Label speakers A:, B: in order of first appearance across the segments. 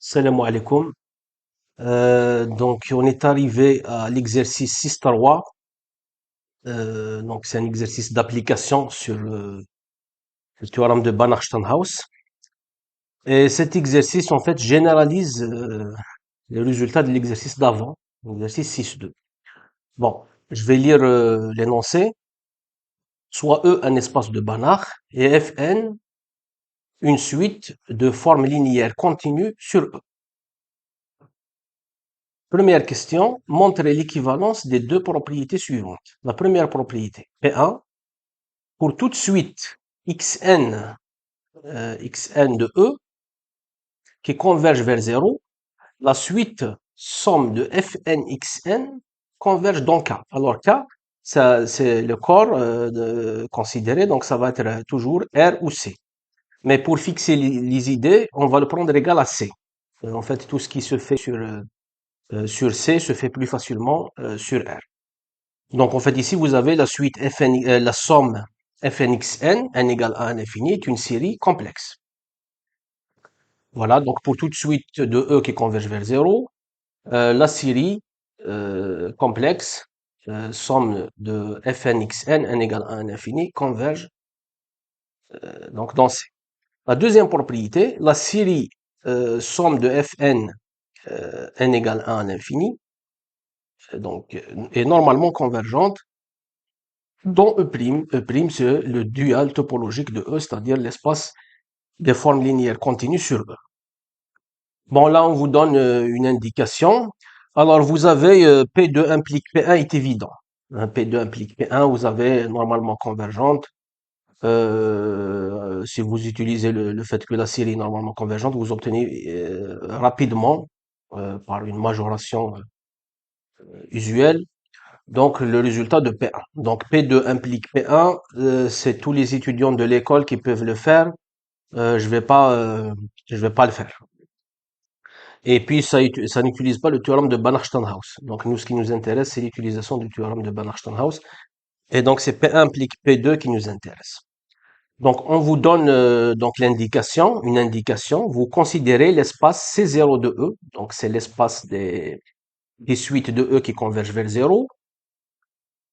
A: Salam alaikum. Donc, on est arrivé à l'exercice 6-3. Donc, c'est un exercice d'application sur le théorème de Banach-Steinhaus. Et cet exercice, en fait, généralise les résultats de l'exercice d'avant, l'exercice 6-2. Bon, je vais lire l'énoncé. Soit E un espace de Banach et Fn une suite de formes linéaires continues sur E. Première question, montrez l'équivalence des deux propriétés suivantes. La première propriété, P1, pour toute suite xn, xn de E qui converge vers 0, la suite somme de fn xn converge dans K. Alors K, ça, c'est le corps considéré, donc ça va être toujours R ou C. Mais pour fixer les idées, on va le prendre égal à C. En fait, tout ce qui se fait sur C se fait plus facilement sur R. Donc, en fait, ici, vous avez la suite fn, la somme fnxn, n égale à 1 infini, est une série complexe. Voilà, donc pour toute suite de E qui converge vers 0, la série complexe, somme de fnxn, n égale à 1 infini, converge donc dans C. La deuxième propriété, la série somme de fn, n égale à 1 infini, donc, est normalement convergente dont E'. E', c'est le dual topologique de E, c'est-à-dire l'espace des formes linéaires continues sur E. Bon, là, on vous donne une indication. Alors, vous avez P2 implique P1 est évident. P2 implique P1, vous avez normalement convergente. Si vous utilisez le fait que la série est normalement convergente, vous obtenez rapidement, par une majoration usuelle, donc le résultat de P1. Donc P2 implique P1, c'est tous les étudiants de l'école qui peuvent le faire. Je vais pas le faire. Et puis ça n'utilise pas le théorème de Banach-Steinhaus. Donc nous, ce qui nous intéresse, c'est l'utilisation du théorème de Banach-Steinhaus. Et donc c'est P1 implique P2 qui nous intéresse. Donc on vous donne donc l'indication, une indication. Vous considérez l'espace C0 de E. Donc c'est l'espace des suites de E qui convergent vers 0.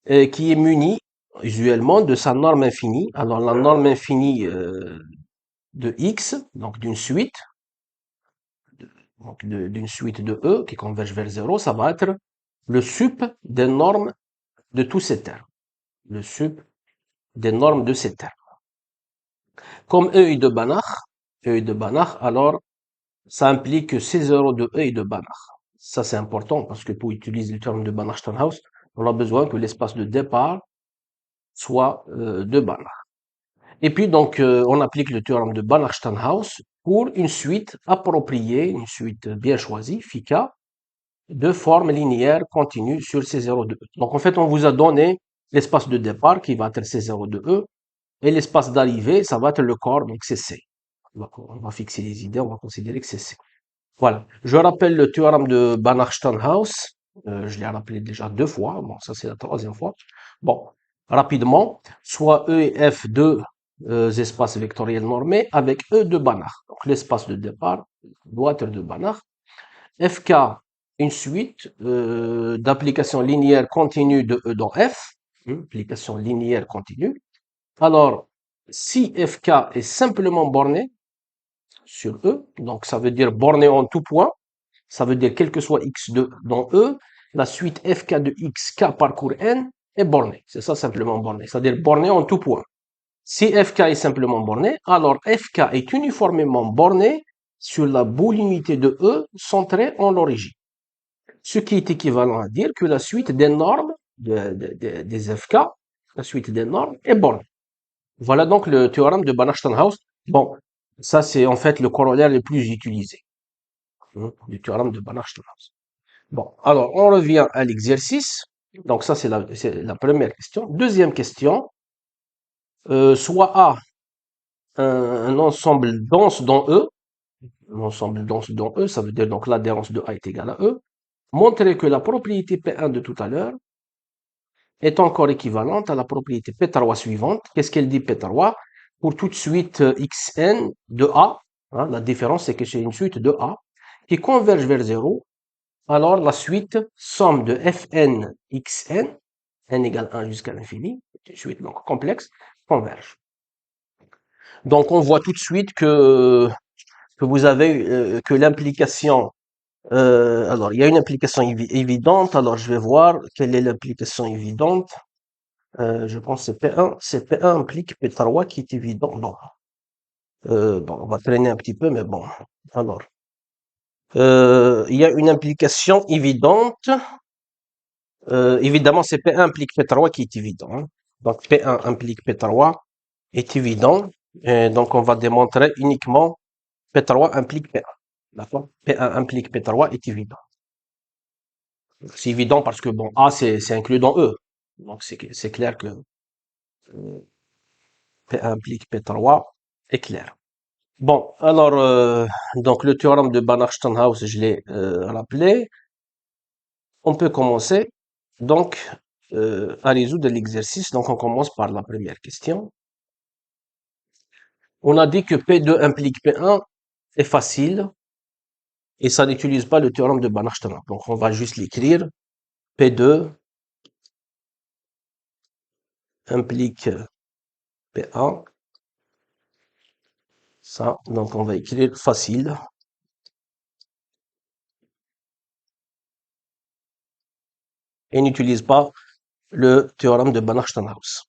A: Qui est muni usuellement de sa norme infinie. Alors la norme infinie de X, donc d'une suite, donc d'une suite de E qui converge vers 0, ça va être le sup des normes de tous ces termes. Le sup des normes de ces termes. Comme E est de Banach, alors ça implique que C0 de E est de Banach. Ça c'est important parce que pour utiliser le terme de Banach-Steinhaus, on a besoin que l'espace de départ soit de Banach. Et puis donc on applique le théorème de Banach-Steinhaus pour une suite appropriée, une suite bien choisie, FICA, de forme linéaire continue sur C0 de E. Donc en fait on vous a donné l'espace de départ qui va être C0 de E et l'espace d'arrivée ça va être le corps, donc c'est C. On va fixer les idées, on va considérer que c'est C. Voilà. Je rappelle le théorème de Banach-Steinhaus. Je l'ai rappelé déjà 2 fois. Bon, ça c'est la 3e fois. Bon, rapidement. Soit E et F deux espaces vectoriels normés avec E de Banach. Donc l'espace de départ doit être de Banach. FK, une suite d'applications linéaires continues de E dans F. Application linéaire continue. Alors, si FK est simplement borné sur E, donc ça veut dire borné en tout point, ça veut dire quel que soit x2 dans E, la suite fk de x, k parcours n est bornée. C'est ça simplement borné, c'est-à-dire borné en tout point. Si fk est simplement borné, alors fk est uniformément borné sur la boule unité de E centrée en l'origine. Ce qui est équivalent à dire que la suite des normes des fk, la suite des normes est bornée. Voilà donc le théorème de Banach-Steinhaus. Bon, ça c'est en fait le corollaire le plus utilisé du théorème de Banach-Steinhaus. Bon, alors on revient à l'exercice. Donc ça c'est la première question. Deuxième question, soit A un ensemble dense dans E, un ensemble dense dans E, ça veut dire donc l'adhérence de A est égale à E. Montrer que la propriété P1 de tout à l'heure est encore équivalente à la propriété P3 suivante. Qu'est-ce qu'elle dit P3? Pour toute suite Xn de A, hein, la différence c'est que c'est une suite de A, qui convergent vers 0, alors la suite somme de fn xn, n égale 1 jusqu'à l'infini, une suite donc complexe, converge. Donc on voit tout de suite que vous avez que l'implication, alors il y a une implication évidente, alors je vais voir quelle est l'implication évidente. Je pense que c'est P1 implique P3 qui est évident. Non. Bon, on va traîner un petit peu, mais bon. Alors, il y a une implication évidente. Évidemment, c'est P1 implique P3 qui est évident, hein. Donc, P1 implique P3 est évident. Et donc, on va démontrer uniquement P3 implique P1. D'accord? P1 implique P3 est évident. C'est évident parce que, bon, A, c'est inclus dans E. Donc, c'est clair que P1 implique P3 est clair. Bon, alors, donc le théorème de Banach-Steinhaus, je l'ai rappelé. On peut commencer donc à résoudre l'exercice. Donc, on commence par la première question. On a dit que P2 implique P1 est facile et ça n'utilise pas le théorème de Banach-Steinhaus. Donc, on va juste l'écrire. P2 implique P1. Ça, donc on va écrire facile et n'utilise pas le théorème de Banach-Steinhaus.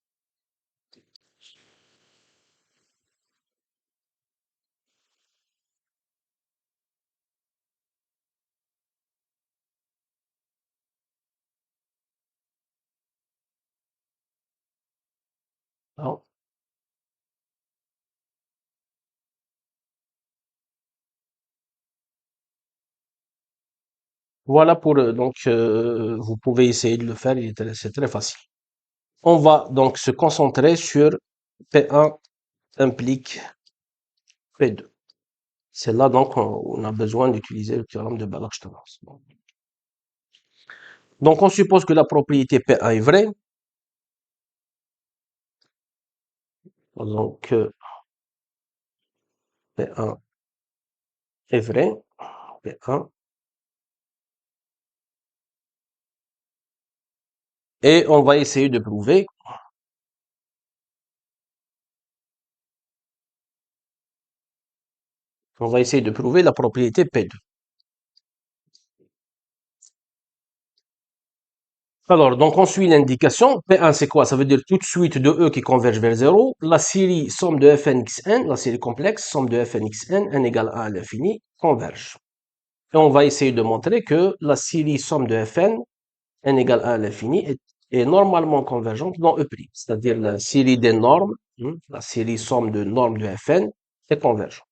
A: Alors, voilà pour donc vous pouvez essayer de le faire, c'est très facile. On va donc se concentrer sur P1 implique P2. C'est là donc on a besoin d'utiliser le théorème de Banach-Steinhaus. Donc on suppose que la propriété P1 est vraie. Donc P1 est vrai. P1. Et on va essayer de prouver. On va essayer de prouver la propriété P2. Alors, donc on suit l'indication. P1, c'est quoi? Ça veut dire toute suite de E qui converge vers 0. La série somme de fnxn, la série complexe, somme de fnxn, n égale 1 à l'infini, converge. Et on va essayer de montrer que la série somme de fn, n égale 1 à l'infini, est normalement convergente dans E'. C'est-à-dire la série des normes, la série somme de normes de fn est convergente.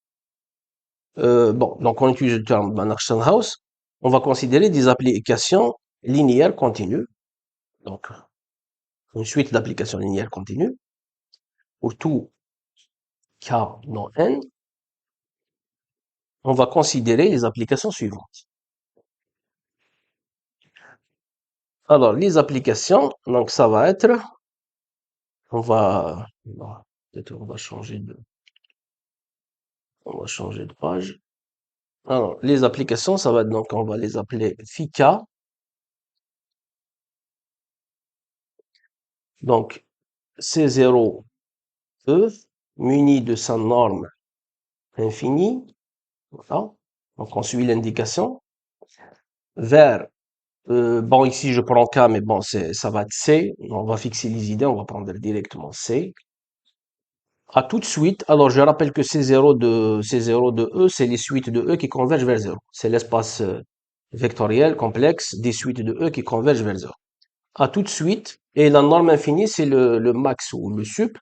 A: Bon, donc on utilise le terme Banach-Steinhaus. On va considérer des applications linéaires continues. Donc, une suite d'applications linéaires continues pour tout k non n, on va considérer les applications suivantes. Alors, les applications, donc ça va être, peut-être on va changer de page. Alors, les applications, ça va être donc, on va les appeler phi k. Donc, C0 E muni de sa norme infinie. Voilà. Donc, on suit l'indication. Vers, bon, ici, je prends K, mais bon, ça va être C. On va fixer les idées, on va prendre directement C. À tout de suite, alors je rappelle que C0 de E, c'est les suites de E qui convergent vers 0. C'est l'espace vectoriel complexe des suites de E qui convergent vers 0. À tout de suite, et la norme infinie, c'est le max ou le sup.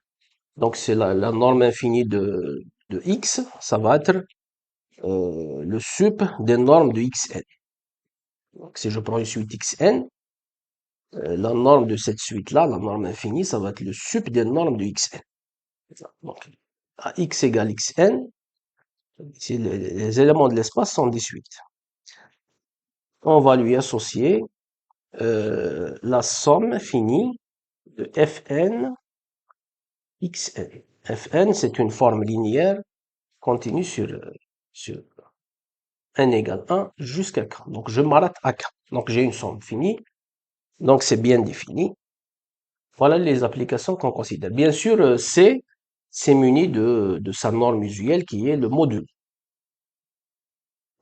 A: Donc, c'est la norme infinie de X. Ça va être le sup des normes de Xn. Donc, si je prends une suite Xn, la norme de cette suite-là, la norme infinie, ça va être le sup des normes de Xn. Donc, à X égale Xn, si les éléments de l'espace sont des suites. On va lui associer la somme finie de Fn Xn. Fn, c'est une forme linéaire continue sur n égale 1 jusqu'à k. Donc, je m'arrête à k. Donc, j'ai une somme finie. Donc, c'est bien défini. Voilà les applications qu'on considère. Bien sûr, C, c'est muni de sa norme usuelle qui est le module.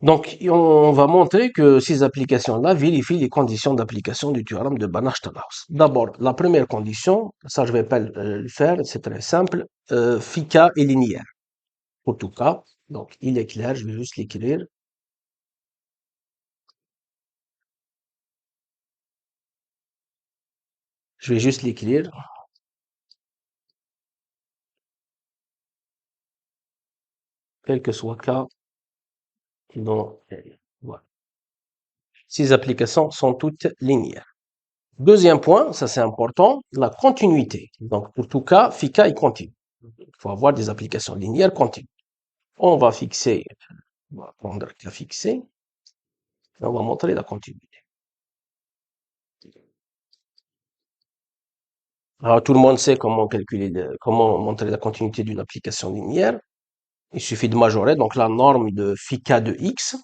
A: Donc, on va montrer que ces applications-là vérifient les conditions d'application du théorème de Banach-Stallhaus. D'abord, la première condition, ça je vais pas le faire, c'est très simple, phi k est linéaire pour tout cas. Donc, il est clair, je vais juste l'écrire. Je vais juste l'écrire, quel que soit k dans L. Voilà. Ces applications sont toutes linéaires. Deuxième point, ça c'est important, la continuité. Donc, pour tout cas, phi k est continu. Il faut avoir des applications linéaires continues. On va fixer, on va prendre k fixé, et on va montrer la continuité. Alors, tout le monde sait comment calculer, comment montrer la continuité d'une application linéaire. Il suffit de majorer donc la norme de phi k de x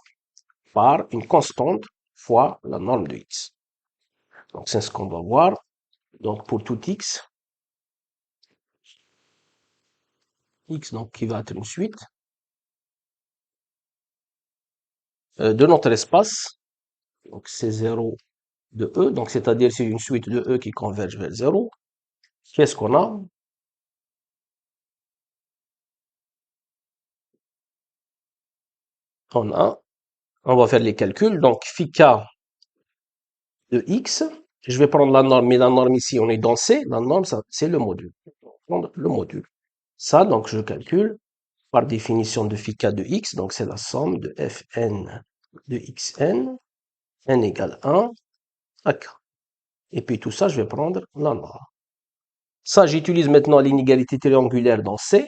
A: par une constante fois la norme de x. Donc, c'est ce qu'on doit voir. Donc, pour tout x donc qui va être une suite de notre espace. Donc, c'est 0 de E. Donc, c'est-à-dire c'est une suite de E qui converge vers 0. Qu'est-ce qu'on a? On va faire les calculs. Donc, phi k de x. Je vais prendre la norme, mais la norme ici, on est dans C. La norme, c'est le module. On va prendre le module. Ça, donc, je calcule par définition de phi k de x. Donc, c'est la somme de fn de xn, n égale 1 à k. Et puis, tout ça, je vais prendre la norme. Ça, j'utilise maintenant l'inégalité triangulaire dans C.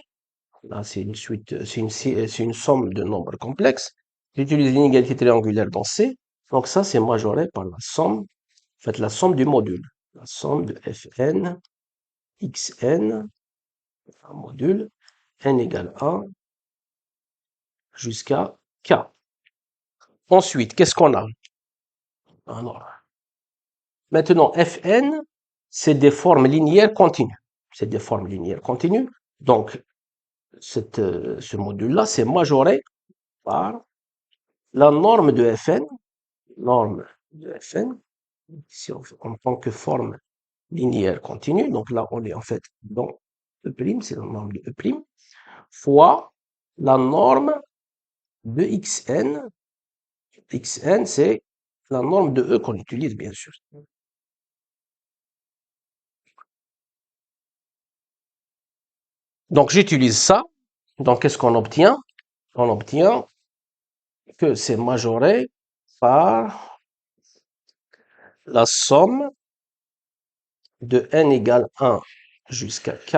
A: Là, c'est une suite, c'est une somme de nombres complexes. J'utilise l'inégalité triangulaire dans C. Donc, ça, c'est majoré par la somme. Faites la somme du module. La somme de fn, xn, un module, n égale 1 jusqu'à k. Ensuite, qu'est-ce qu'on a? Alors, maintenant, fn, c'est des formes linéaires continues. C'est des formes linéaires continues. Donc, ce module-là, c'est majoré par la norme de fn, norme de fn, si en tant que forme linéaire continue. Donc là, on est en fait dans E', c'est la norme de E', fois la norme de xn. Xn, c'est la norme de E qu'on utilise, bien sûr. Donc, j'utilise ça. Donc, qu'est-ce qu'on obtient? On obtient que c'est majoré par la somme de n égale 1 jusqu'à k,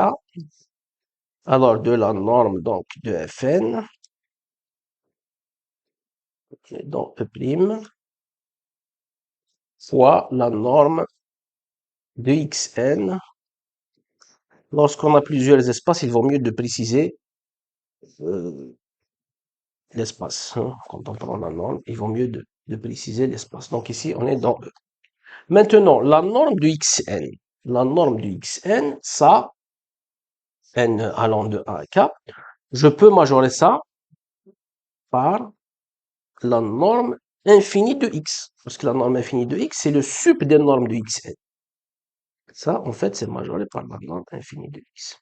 A: alors de la norme donc de fn, dans E', fois la norme de xn. Lorsqu'on a plusieurs espaces, il vaut mieux de préciser l'espace. Quand on prend la norme, il vaut mieux de préciser l'espace. Donc ici, on est dans E. Maintenant, la norme de xn. La norme de xn, ça, n allant de 1 à k, je peux majorer ça par la norme infinie de x. Parce que la norme infinie de x, c'est le sup des normes de xn. Ça, en fait, c'est majoré par la norme infinie de x.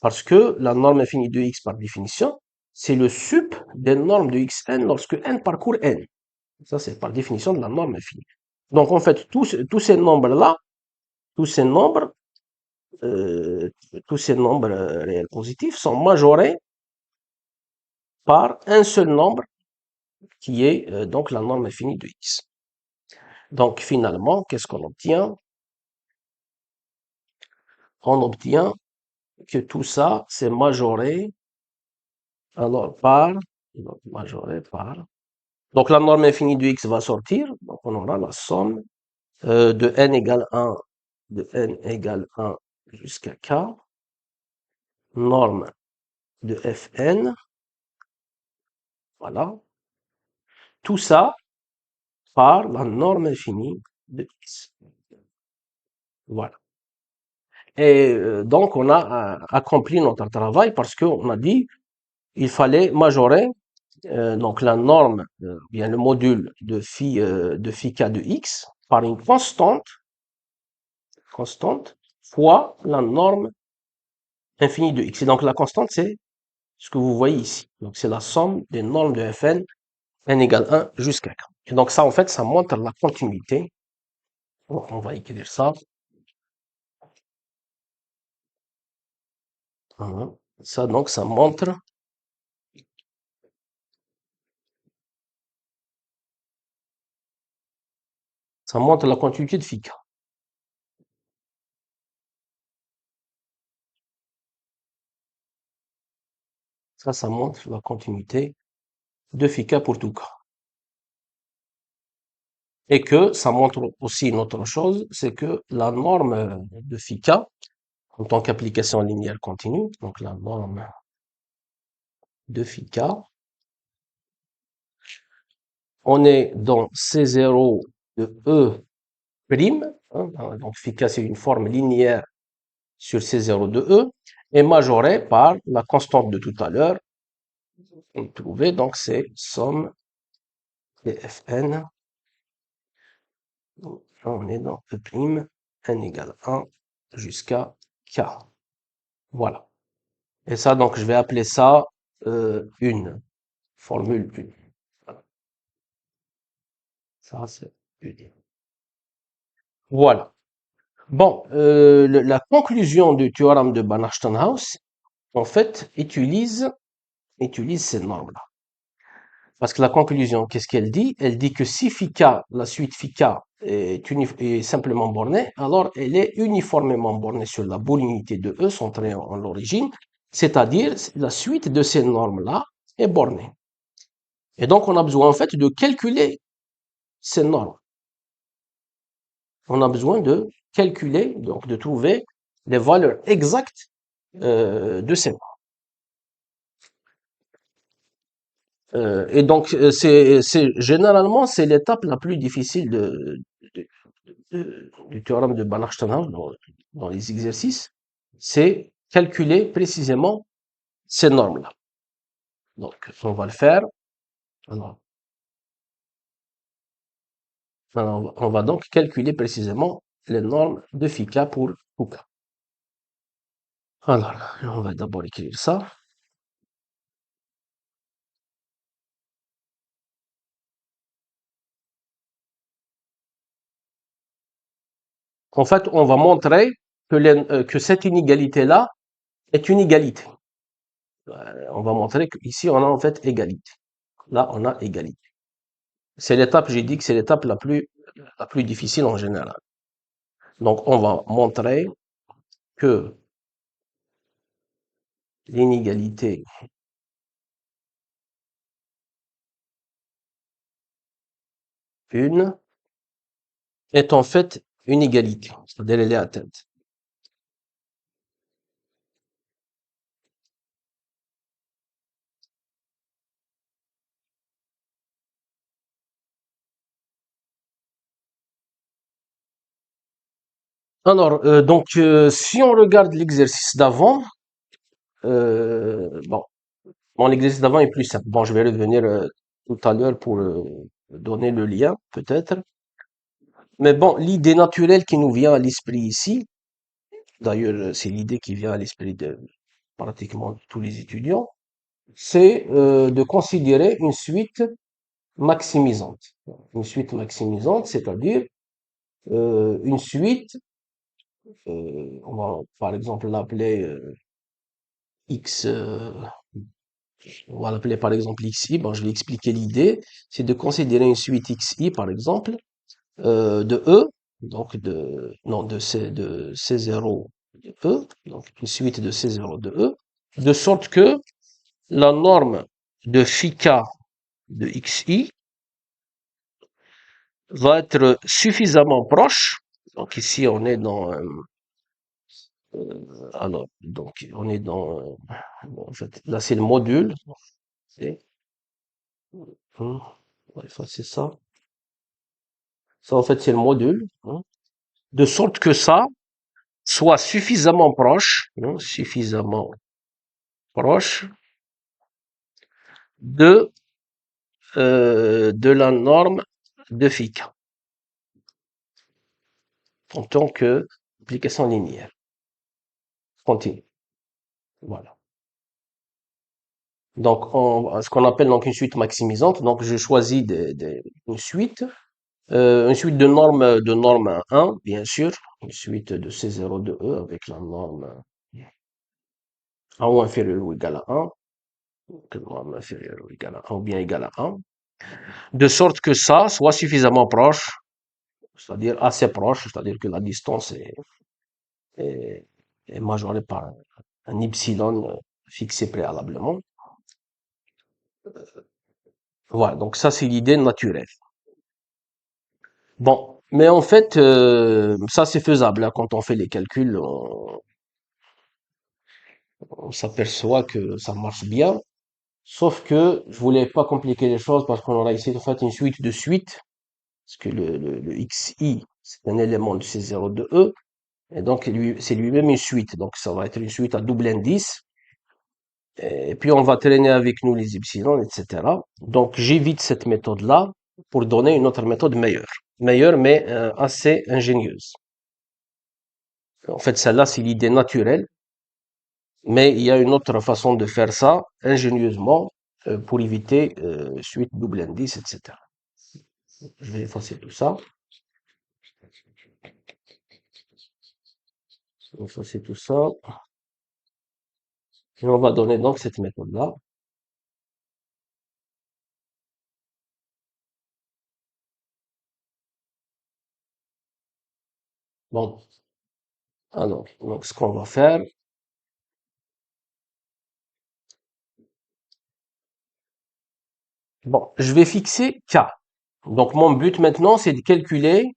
A: Parce que la norme infinie de x, par définition, c'est le sup des normes de xn lorsque n parcourt n. Ça, c'est par définition de la norme infinie. Donc, en fait, tous ces nombres-là, tous ces nombres, euh, tous ces nombres réels positifs sont majorés par un seul nombre qui est donc la norme infinie de x. Donc, finalement, qu'est-ce qu'on obtient? On obtient que tout ça, c'est majoré, alors par, donc majoré par, donc la norme infinie de x va sortir, donc on aura la somme de n égale 1, de n égale 1 jusqu'à k, norme de fn, voilà, tout ça par la norme infinie de x. Voilà. Et donc, on a accompli notre travail parce qu'on a dit il fallait majorer donc la norme, bien le module de phi k de x par une constante fois la norme infinie de x. Et donc la constante, c'est ce que vous voyez ici. Donc c'est la somme des normes de fn, n égale 1 jusqu'à k. Et donc ça, en fait, ça montre la continuité. On va écrire ça. Voilà. Ça, donc, ça montre la continuité de phi k. Ça montre la continuité de phi k pour tout k. Et que ça montre aussi une autre chose, c'est que la norme de phi k, en tant qu'application linéaire continue, donc la norme de phi k, on est dans C0 de E prime, hein, donc phi k c'est une forme linéaire sur C0 de E, et majoré par la constante de tout à l'heure, on trouvait donc c'est somme des Fn, donc, on est dans E prime, n égale 1 jusqu'à k. Voilà. Et ça, donc, je vais appeler ça une formule 1. Voilà. Ça, c'est une. Voilà. Bon, la conclusion du théorème de Banach-Steinhaus, en fait, utilise ces normes-là. Parce que la conclusion, qu'est-ce qu'elle dit? Elle dit que si phi k, la suite phi k est simplement bornée, alors elle est uniformément bornée sur la boule unité de E centrée en l'origine, c'est-à-dire la suite de ces normes-là est bornée. Et donc, on a besoin en fait de calculer ces normes. On a besoin de calculer, donc de trouver les valeurs exactes de ces normes. Et donc, généralement, c'est l'étape la plus difficile de- du théorème de Banach-Steinhaus dans les exercices, c'est calculer précisément ces normes-là. Donc, on va le faire. Alors, on va donc calculer précisément les normes de phi k pour tout k. Alors, on va d'abord écrire ça. En fait, on va montrer que cette inégalité-là est une égalité. On va montrer qu'ici, on a en fait égalité. Là, on a égalité. C'est l'étape, j'ai dit que c'est l'étape la plus difficile en général. Donc, on va montrer que l'inégalité une est en fait une égalité, c'est-à-dire elle est atteinte. Alors, si on regarde l'exercice d'avant, bon, l'exercice d'avant est plus simple. Bon, je vais revenir tout à l'heure pour donner le lien, peut-être. Mais bon, l'idée naturelle qui nous vient à l'esprit ici, d'ailleurs, c'est l'idée qui vient à l'esprit de pratiquement tous les étudiants, c'est de considérer une suite maximisante. Une suite maximisante, c'est-à-dire une suite, on va par exemple l'appeler x, on va l'appeler par exemple xi. Bon, je vais expliquer l'idée. C'est de considérer une suite xi, par exemple, de E, donc non, de C0 de E, donc une suite de C0 de E, de sorte que la norme de phi k de xi va être suffisamment proche. Donc ici, on est dans, alors, donc on est dans, en fait, là c'est le module. C'est, hum, On va effacer ça. Ça, en fait, c'est le module, hein. De sorte que ça soit suffisamment proche, hein, suffisamment proche de, de la norme de Fick en tant que application linéaire continue. Voilà. Donc, ce qu'on appelle donc une suite maximisante. Donc, je choisis une suite de normes 1, bien sûr, une suite de C0 de E avec la norme A ou inférieure ou égale à 1, que norme inférieure ou égale à 1 ou bien égale à 1, de sorte que ça soit suffisamment proche, c'est-à-dire assez proche, c'est-à-dire que la distance est, est majorée par un epsilon fixé préalablement. Voilà, donc ça c'est l'idée naturelle. Bon, mais en fait, ça c'est faisable, hein. Quand on fait les calculs, on s'aperçoit que ça marche bien. Sauf que je voulais pas compliquer les choses parce qu'on aura ici en fait une suite de suites, parce que le xi c'est un élément de C0 de E, et donc c'est lui-même une suite. Donc ça va être une suite à double indice. Et puis on va traîner avec nous les epsilon, etc. Donc j'évite cette méthode-là pour donner une autre méthode meilleure. Meilleure mais assez ingénieuse. En fait, celle-là, c'est l'idée naturelle, mais il y a une autre façon de faire ça ingénieusement pour éviter suite double indice, etc. Je vais effacer tout ça. Je vais effacer tout ça. Et on va donner donc cette méthode-là. Bon, alors, donc ce qu'on va faire, bon, je vais fixer K. Donc mon but maintenant, c'est de calculer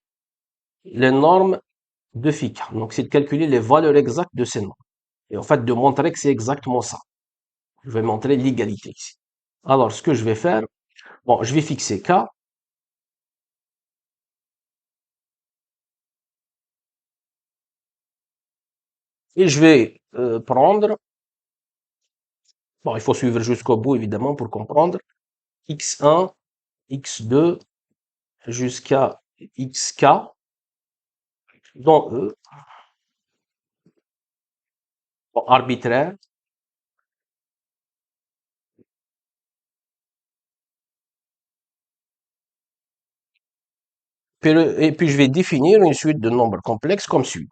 A: les normes de phi K. Donc c'est de calculer les valeurs exactes de ces normes. Et en fait, de montrer que c'est exactement ça. Je vais montrer l'égalité ici. Alors, ce que je vais faire, bon, je vais fixer K. Et je vais prendre, bon, il faut suivre jusqu'au bout évidemment pour comprendre, x1, x2 jusqu'à xk dans E, bon, arbitraire. Et puis je vais définir une suite de nombres complexes comme suit.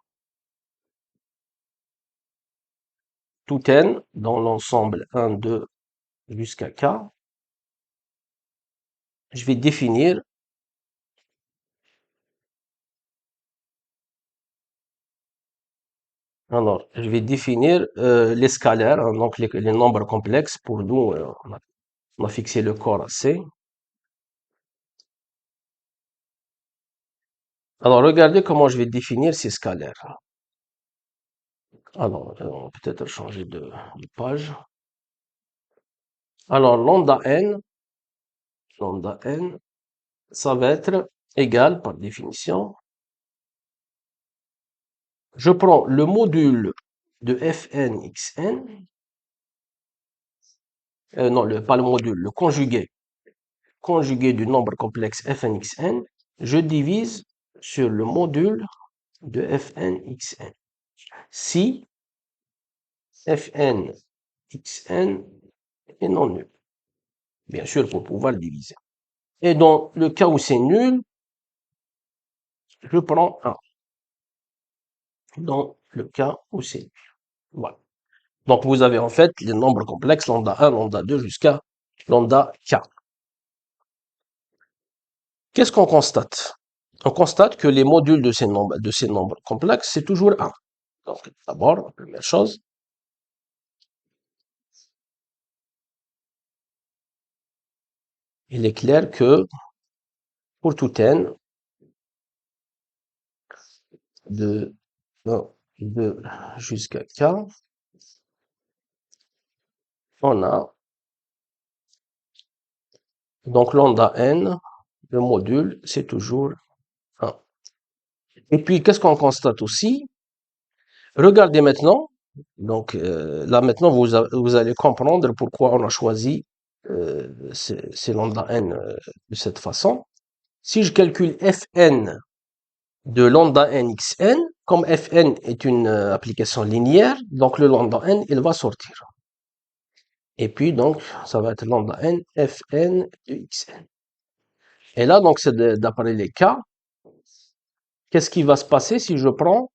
A: Tout n dans l'ensemble 1, 2 jusqu'à k. Je vais définir, alors, je vais définir les scalaires, hein, donc les nombres complexes. Pour nous, on a fixé le corps à C. Alors, regardez comment je vais définir ces scalaires. Alors, on va peut-être changer de page. Alors, lambda n, ça va être égal, par définition, je prends le module de fn xn, non, pas le module, le conjugué du nombre complexe fn xn, je divise sur le module de fn xn. Si fn xn est non nul, bien sûr, pour pouvoir le diviser. Et dans le cas où c'est nul, je prends 1. Dans le cas où c'est nul. Voilà. Donc vous avez en fait les nombres complexes lambda 1, lambda 2 jusqu'à lambda k. Qu'est-ce qu'on constate? On constate que les modules de ces nombres complexes, c'est toujours 1. Donc d'abord, la première chose, il est clair que pour tout n de 1, 2 jusqu'à k, on a Donc lambda n, le module, c'est toujours 1. Et puis, qu'est-ce qu'on constate aussi? Regardez maintenant. Donc là maintenant, vous allez comprendre pourquoi on a choisi ces lambda n de cette façon. Si je calcule fn de lambda n xn, comme fn est une application linéaire, donc le lambda n, il va sortir. Et puis donc, ça va être lambda n fn de xn. Et là, donc, c'est d'après les cas. Qu'est-ce qui va se passer si je prends,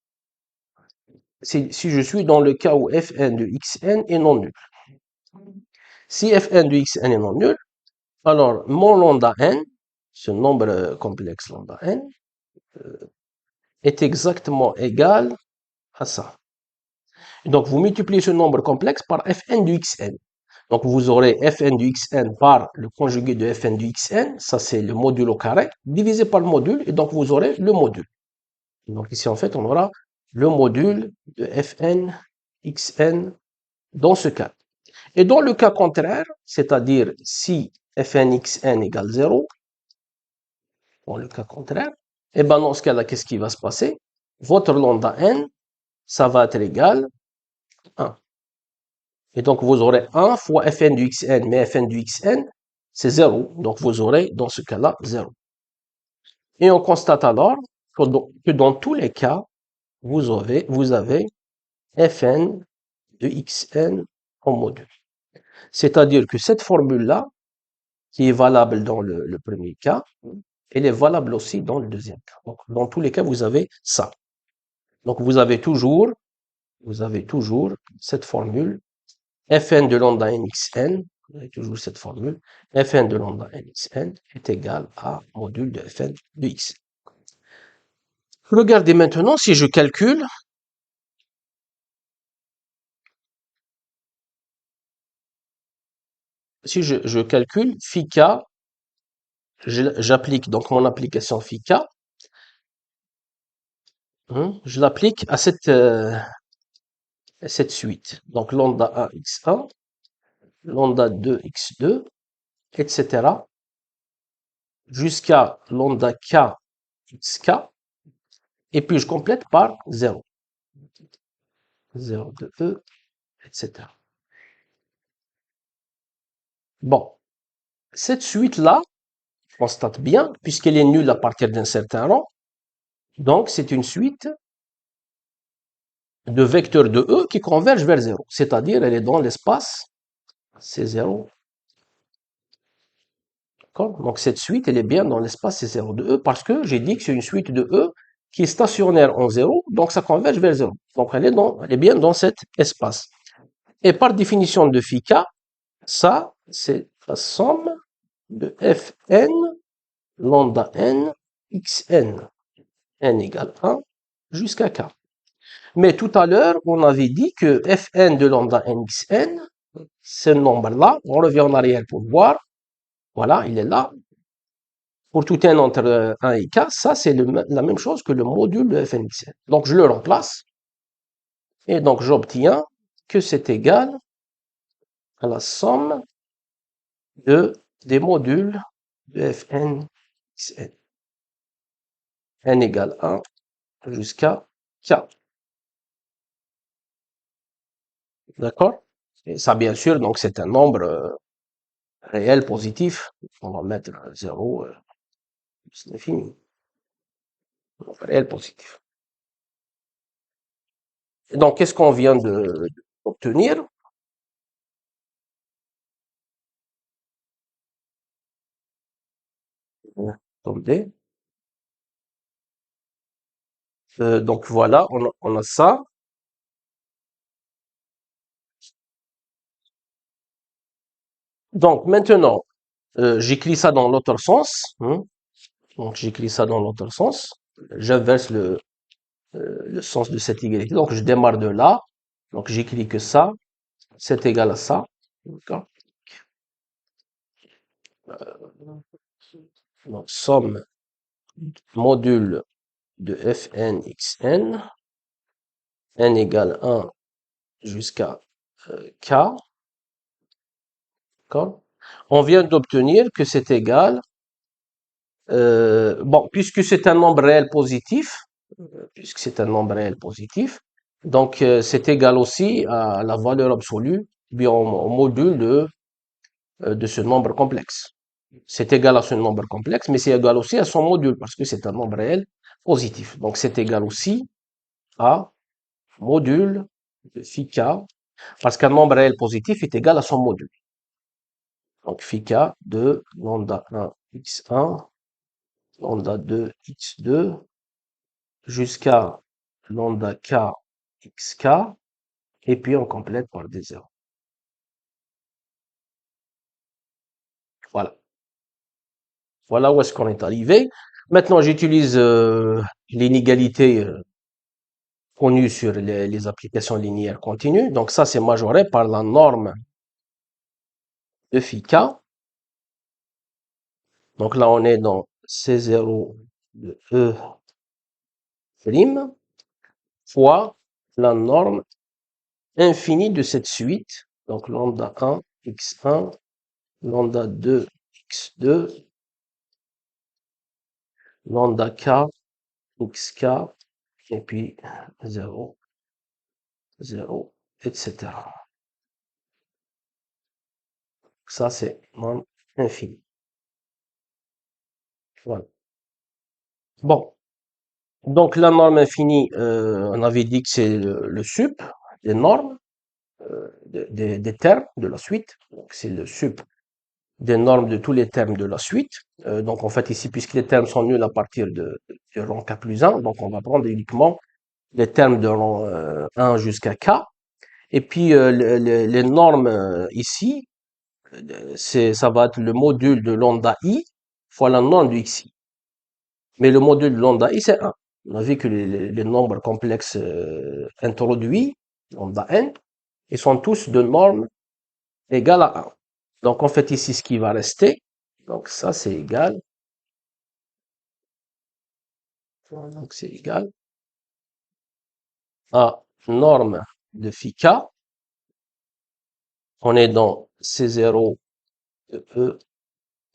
A: si je suis dans le cas où fn de xn est non nul? Si fn de xn est non nul, alors mon lambda n, ce nombre complexe lambda n, est exactement égal à ça. Donc vous multipliez ce nombre complexe par fn du xn. Donc vous aurez fn du xn par le conjugué de fn du xn, ça c'est le module au carré, divisé par le module, et donc vous aurez le module. Donc ici en fait on aura le module de fn xn dans ce cas. Et dans le cas contraire, c'est-à-dire si fn xn égale 0, dans le cas contraire, et ben dans ce cas-là, qu'est-ce qui va se passer? Votre lambda n, ça va être égal à 1. Et donc vous aurez 1 fois fn du xn, mais fn du xn, c'est 0. Donc vous aurez dans ce cas-là 0. Et on constate alors que dans tous les cas, vous avez fn de xn en module. C'est-à-dire que cette formule-là, qui est valable dans le premier cas, elle est valable aussi dans le deuxième cas. Donc, dans tous les cas, vous avez ça. Donc, vous avez toujours cette formule, fn de lambda n xn, vous avez toujours cette formule, fn de lambda n xn est égal à module de fn de x. Regardez maintenant si je calcule, je calcule phi k, j'applique donc mon application phi k, je l'applique à cette suite. Donc lambda 1 x1, lambda 2 x2, etc. jusqu'à lambda k xk, et puis je complète par 0. 0 de E, etc. Bon, cette suite-là, je constate bien, puisqu'elle est nulle à partir d'un certain rang, donc c'est une suite de vecteurs de E qui convergent vers 0, c'est-à-dire elle est dans l'espace C0. Donc cette suite, elle est bien dans l'espace C0 de E parce que j'ai dit que c'est une suite de E qui est stationnaire en 0, donc ça converge vers 0. Donc elle est bien dans cet espace. Et par définition de phi k, ça, c'est la somme de fn lambda n xn, n égale 1 jusqu'à k. Mais tout à l'heure, on avait dit que fn de lambda n xn, ce nombre-là, on revient en arrière pour voir, voilà, il est là. Pour tout n entre 1 et k, ça c'est la même chose que le module de fn xn. Donc je le remplace, et donc j'obtiens que c'est égal à la somme des modules de fn xn. N égale 1 jusqu'à k. D'accord? Et ça, bien sûr, donc c'est un nombre réel positif. On va mettre 0, c'est fini. Donc, réel positif. Et donc, qu'est-ce qu'on vient d'obtenir? Attendez. Donc voilà, on a ça. Donc maintenant, j'écris ça dans l'autre sens. Donc j'écris ça dans l'autre sens. J'inverse le sens de cette égalité. Donc je démarre de là. Donc j'écris que ça, c'est égal à ça. D'accord? Donc somme module de fn xn, n égale 1 jusqu'à k. D'accord? On vient d'obtenir que c'est égal, bon, puisque c'est un nombre réel positif, puisque c'est un nombre réel positif, donc c'est égal aussi à la valeur absolue, bien au module de ce nombre complexe. C'est égal à ce nombre complexe, mais c'est égal aussi à son module, parce que c'est un nombre réel positif. Donc c'est égal aussi à module de phi k, parce qu'un nombre réel positif est égal à son module. Donc phi k de lambda 1 x1, lambda 2 x2, jusqu'à lambda k xk, et puis on complète par des zéros. Voilà. Voilà où est-ce qu'on est arrivé. Maintenant, j'utilise l'inégalité connue sur les applications linéaires continues. Donc ça, c'est majoré par la norme de phi k. Donc là, on est dans C0 de E prime fois la norme infinie de cette suite. Donc lambda 1 x1, lambda 2 x2, lambda k xk, et puis 0, 0, etc. Ça, c'est norme infinie. Voilà. Bon. Donc, la norme infinie, on avait dit que c'est le sup des normes, des termes de la suite. Donc, c'est le sup des normes de tous les termes de la suite. Donc, en fait, ici, puisque les termes sont nuls à partir de rang k plus 1, donc on va prendre uniquement les termes de rang 1 jusqu'à k. Et puis, les normes ici, ça va être le module de lambda i fois la norme du xi. Mais le module de lambda i, c'est 1. On a vu que les nombres complexes introduits, lambda n, ils sont tous de norme égale à 1. Donc, en fait, ici, ce qui va rester, donc ça, c'est égal. Donc, c'est égal à norme de phi k. On est dans C0 de E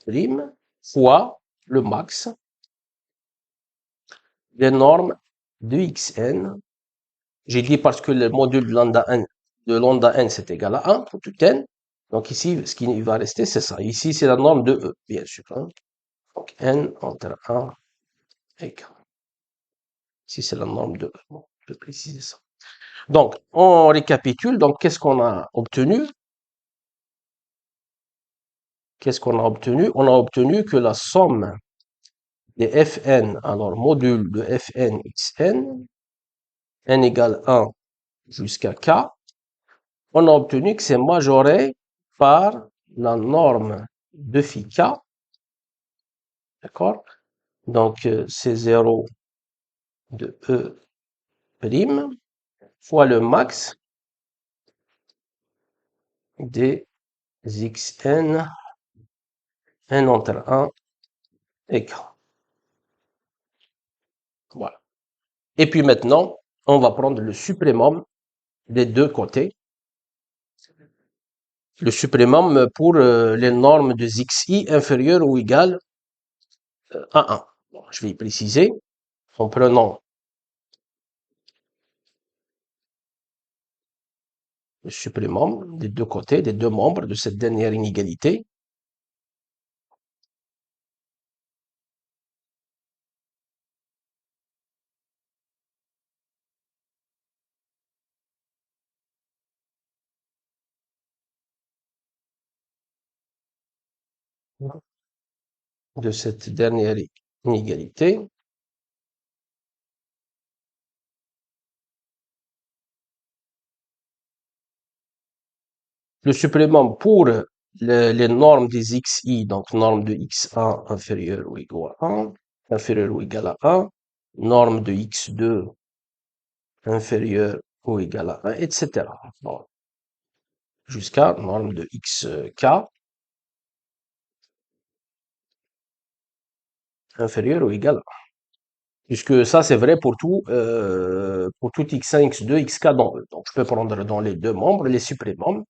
A: prime fois le max des normes de xn. J'ai dit parce que le module de lambda n, c'est égal à 1 pour tout n. Donc ici, ce qui va rester, c'est ça. Ici, c'est la norme de E, bien sûr. Hein. Donc n entre 1 et k. Ici, c'est la norme de E. Bon, je vais préciser ça. Donc, on récapitule. Donc, qu'est-ce qu'on a obtenu? Qu'est-ce qu'on a obtenu? On a obtenu que la somme des fn, alors module de fn xn, n égale 1 jusqu'à k, on a obtenu que c'est majoré par la norme de phi k, d'accord? Donc, c'est 0 de E prime fois le max des xn, n entre 1 et k. Voilà. Et puis maintenant, on va prendre le suprêmum des deux côtés. Le suprêmum pour les normes de xi inférieures ou égales à 1. Bon, je vais y préciser en prenant le suprêmum des deux côtés, des deux membres de cette dernière inégalité. De cette dernière inégalité. Le supplément pour les normes des xi, donc norme de x1 inférieur ou égal à 1, inférieur ou égal à 1, norme de x2 inférieur ou égal à 1, etc. Bon. Jusqu'à norme de xk inférieur ou égal à 1. Puisque ça, c'est vrai pour tout x1, x2, xk dans E. Donc, je peux prendre dans les deux membres les suppléments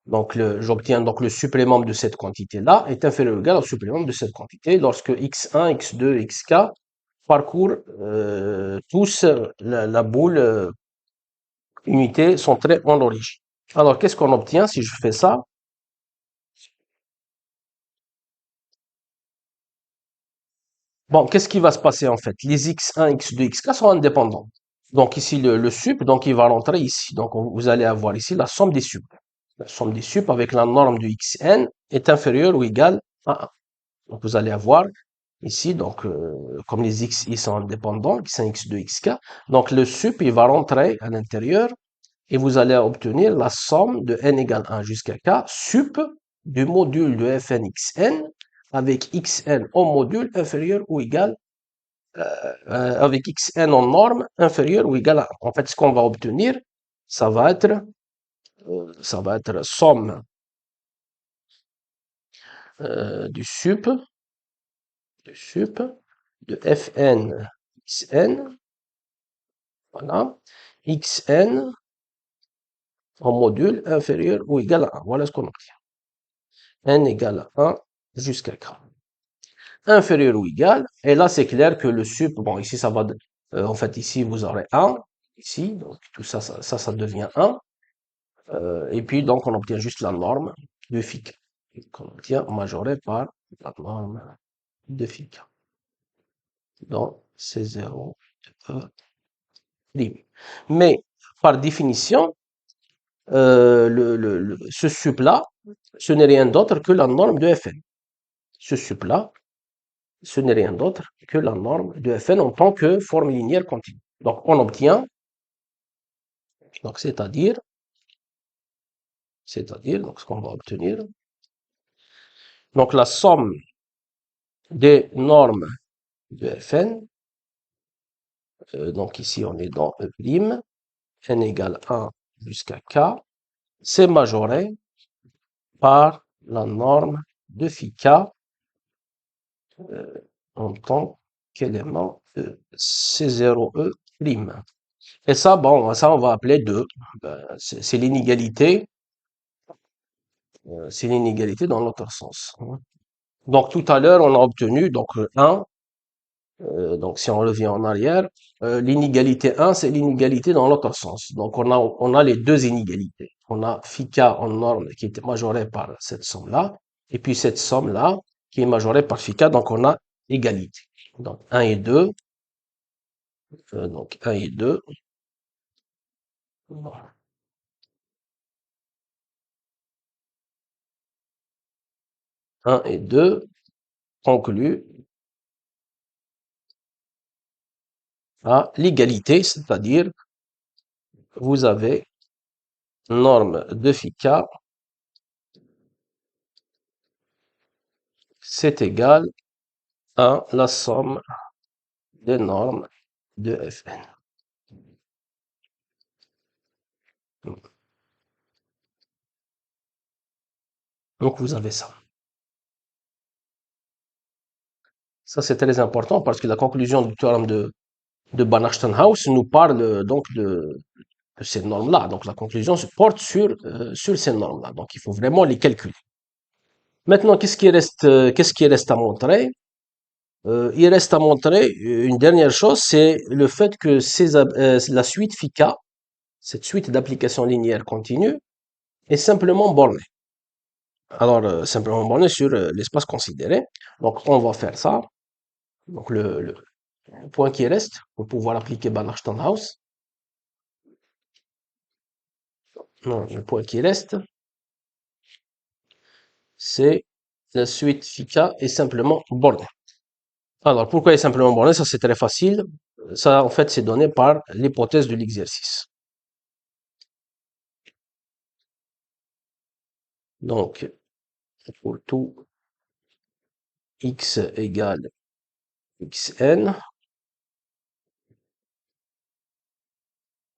A: Donc, j'obtiens donc le supplément de cette quantité-là est inférieur ou égal au supplément de cette quantité lorsque x1, x2, xk parcourent tous la boule unité centrée en l'origine. Alors, qu'est-ce qu'on obtient si je fais ça? Bon, qu'est-ce qui va se passer en fait? Les x1, x2, xk sont indépendants. Donc ici, le sup, donc il va rentrer ici. Donc vous allez avoir ici la somme des sup. La somme des sup avec la norme du xn est inférieure ou égale à 1. Donc vous allez avoir ici, donc comme les xi sont indépendants, x1, x2, xk, donc le sup, il va rentrer à l'intérieur et vous allez obtenir la somme de n égale 1 jusqu'à k sup du module de fn xn avec xn au module inférieur ou égal avec xn en norme inférieur ou égal à 1. En fait, ce qu'on va obtenir, ça va être, somme du sup de fn xn, voilà, xn en module inférieur ou égal à 1. Voilà ce qu'on obtient. N égale à 1 jusqu'à k. Inférieur ou égal, et là c'est clair que le sup, bon ici ça va, en fait ici vous aurez 1, ici, donc tout ça, ça devient 1, et puis donc on obtient juste la norme de phi k, qu'on obtient majoré par la norme de phi k. Donc c'est 0 limite. Mais par définition, ce sup-là, ce n'est rien d'autre que la norme de Fn. Ce sup-là, ce n'est rien d'autre que la norme de Fn en tant que forme linéaire continue. Donc on obtient, donc c'est-à-dire, donc ce qu'on va obtenir, donc la somme des normes de Fn, donc ici on est dans E', n égale 1 jusqu'à k, c'est majoré par la norme de phi k en tant qu'élément C0E'. Et ça, bon, ça on va appeler 2. C'est l'inégalité, dans l'autre sens. Donc tout à l'heure, on a obtenu donc 1. Donc si on revient en arrière, l'inégalité 1, c'est l'inégalité dans l'autre sens. Donc on a les deux inégalités. On a phi k en norme qui est majorée par cette somme-là, et puis cette somme-là qui est majorée par phi k, donc on a égalité. Donc 1 et 2, donc 1 et 2, 1 et 2 concluent à l'égalité, c'est-à-dire vous avez norme de phi k, c'est égal à la somme des normes de Fn. Donc vous avez ça. Ça c'est très important parce que la conclusion du théorème de Banach-Steinhaus nous parle donc de ces normes-là. Donc la conclusion se porte sur ces normes-là. Donc il faut vraiment les calculer. Maintenant, qu'est-ce qui reste à montrer? Il reste à montrer une dernière chose, c'est le fait que la suite phi k, cette suite d'applications linéaires continues, est simplement bornée. Alors, simplement bornée sur l'espace considéré. Donc, on va faire ça. Donc, le point qui reste pour pouvoir appliquer Banach-Steinhaus, non, le point qui reste, c'est la suite phi k est simplement bornée. Alors, pourquoi est simplement bornée? Ça, c'est très facile. Ça, en fait, c'est donné par l'hypothèse de l'exercice. Donc, pour tout x égale xn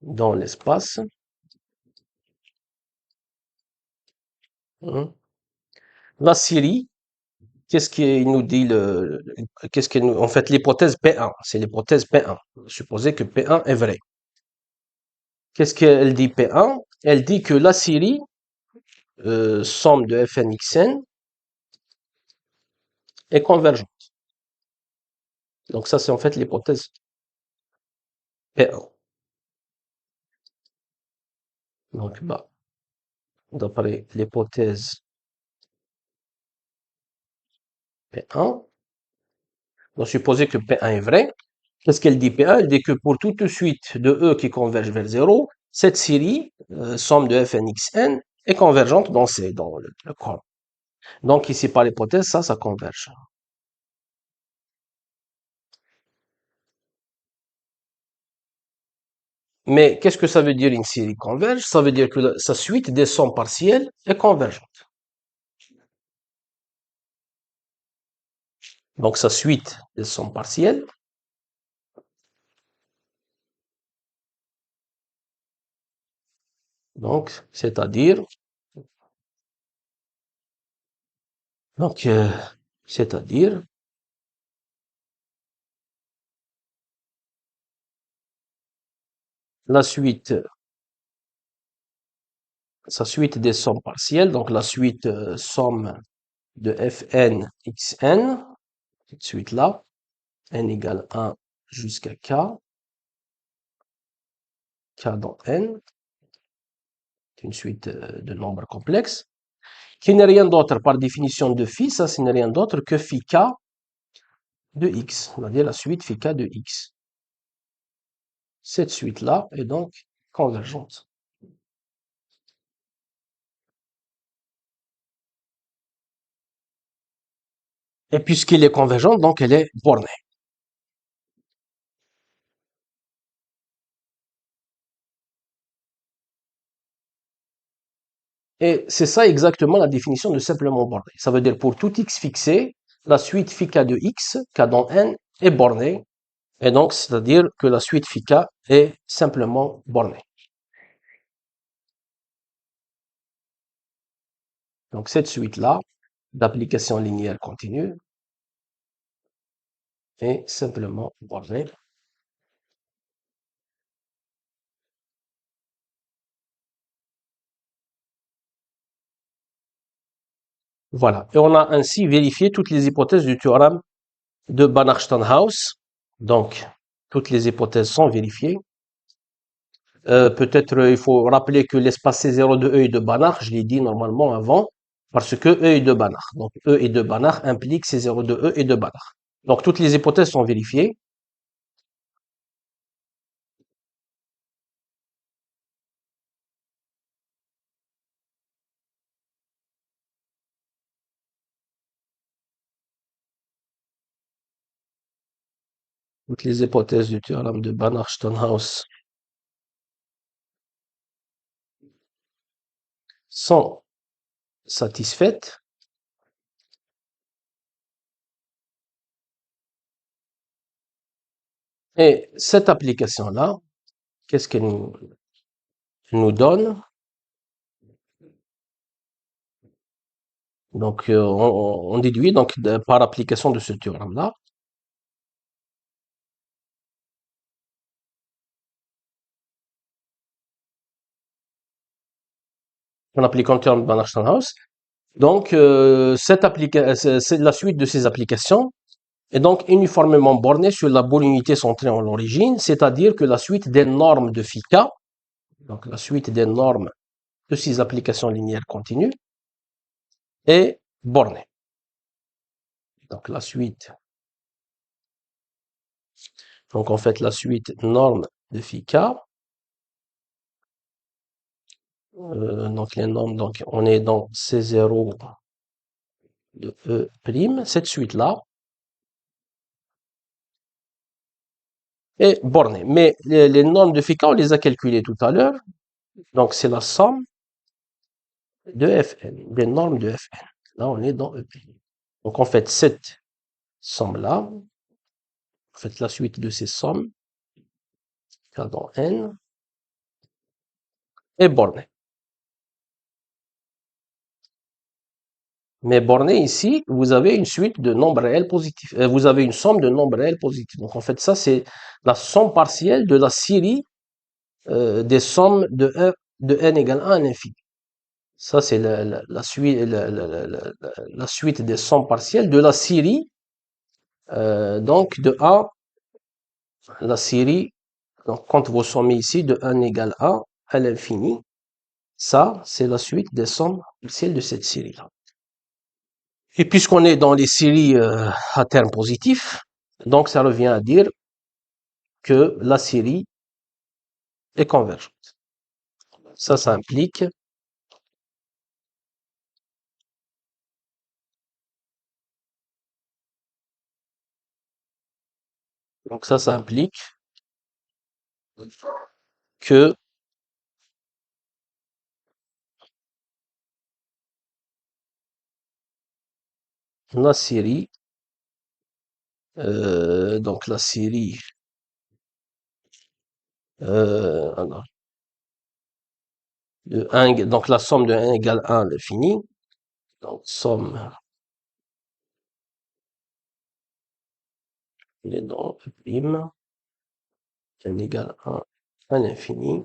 A: dans l'espace, hein, la série, qu'est-ce qu'il nous dit en fait, l'hypothèse P1, c'est l'hypothèse P1. Supposer que P1 est vrai. Qu'est-ce qu'elle dit P1? Elle dit que la série somme de Fn xn est convergente. Donc ça, c'est en fait l'hypothèse P1. Donc, bah, d'après l'hypothèse P1, on supposer que P1 est vrai. Qu'est-ce qu'elle dit P1? Elle dit que pour toute suite de E qui converge vers 0, cette série, somme de Fn xn, est convergente dans le corps. Donc ici, par l'hypothèse, ça converge. Mais qu'est-ce que ça veut dire une série converge? Ça veut dire que sa suite des sommes partielles est convergente. Donc sa suite des sommes partielles, donc c'est-à-dire, donc c'est-à-dire la suite, sa suite des sommes partielles, donc la suite somme de Fn xn, cette suite-là, n égale 1 jusqu'à k, k dans n, c'est une suite de nombres complexes, qui n'est rien d'autre par définition de phi, ça ce n'est rien d'autre que phi k de x, c'est-à-dire la suite phi k de x. Cette suite-là est donc convergente. Et puisqu'elle est convergente, donc elle est bornée. Et c'est ça exactement la définition de simplement borné. Ça veut dire pour tout x fixé, la suite phi k de x, k dans n, est bornée. Et donc, c'est-à-dire que la suite phi k est simplement bornée. Donc, cette suite-là, d'application linéaire continue, est simplement bornée. Voilà. Et on a ainsi vérifié toutes les hypothèses du théorème de Banach-Steinhaus. Donc, toutes les hypothèses sont vérifiées. Peut-être il faut rappeler que l'espace C0 de E est de Banach, je l'ai dit normalement avant, parce que E est de Banach. Donc E est de Banach implique C0 de E est de Banach. Donc toutes les hypothèses sont vérifiées. Toutes les hypothèses du théorème de Banach-Steinhaus sont satisfaites. Et cette application-là, qu'est-ce qu'elle nous donne? Donc on déduit donc par application de ce théorème-là en appliquant le théorème de Banach-Steinhaus. Donc, c'est la suite de ces applications est donc uniformément bornée sur la bonne unité centrée en l'origine, c'est-à-dire que la suite des normes de phi k, donc la suite des normes de ces applications linéaires continues, est bornée. Donc la suite, donc en fait la suite norme de phi k, donc les normes, donc on est dans C0 de E', cette suite-là est bornée. Mais les normes de phi k, on les a calculées tout à l'heure, donc c'est la somme de Fn, des normes de Fn. Là, on est dans E'. Donc, en fait, cette somme-là, en fait, la suite de ces sommes, K dans N, est bornée. Mais bornée ici, vous avez une suite de nombres réels positifs. Vous avez une somme de nombres réels positifs. Donc, en fait, ça, c'est la somme partielle de la série des sommes de N égale 1 à l'infini. Ça, c'est la suite, la suite des sommes partielles de la série, donc de A, la série, donc quand vous sommez ici de 1 égale à l'infini, ça, c'est la suite des sommes partielles de cette série-là. Et puisqu'on est dans les séries à terme positif, donc ça revient à dire que la série est convergente. Ça implique, donc ça implique que la série, donc la série, alors, de 1, donc la somme de 1 égale 1 à l'infini, donc somme, il est dans prime, 1 égale 1 à l'infini,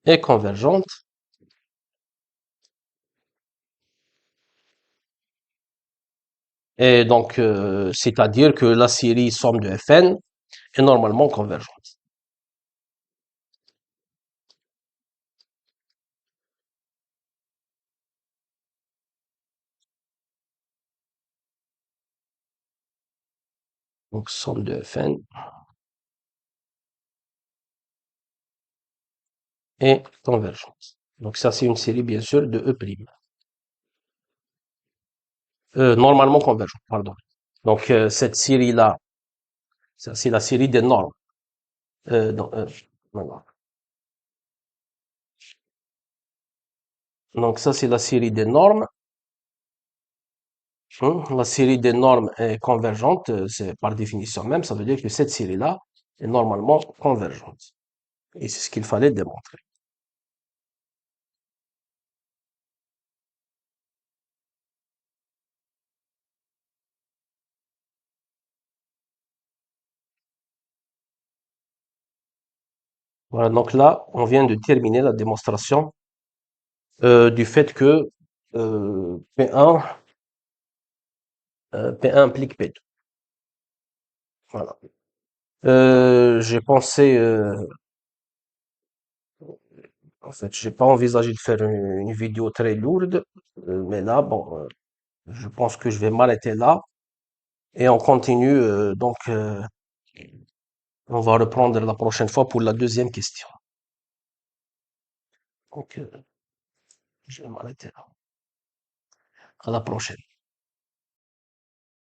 A: est convergente. Et donc, c'est-à-dire que la série somme de Fn est normalement convergente. Donc, somme de Fn est convergente. Donc, ça, c'est une série, bien sûr, de E'. Normalement convergente, pardon. Donc, cette série-là, ça, c'est la série des normes. Voilà. Donc, ça, c'est la série des normes. La série des normes est convergente, c'est par définition même, ça veut dire que cette série-là est normalement convergente. Et c'est ce qu'il fallait démontrer. Voilà, donc là, on vient de terminer la démonstration du fait que P1, P1 implique P2. Voilà. J'ai pensé, en fait, j'ai pas envisagé de faire une vidéo très lourde, mais là, bon, je pense que je vais m'arrêter là et on continue. Donc, on va reprendre la prochaine fois pour la deuxième question. Donc, je vais m'arrêter là. À la prochaine.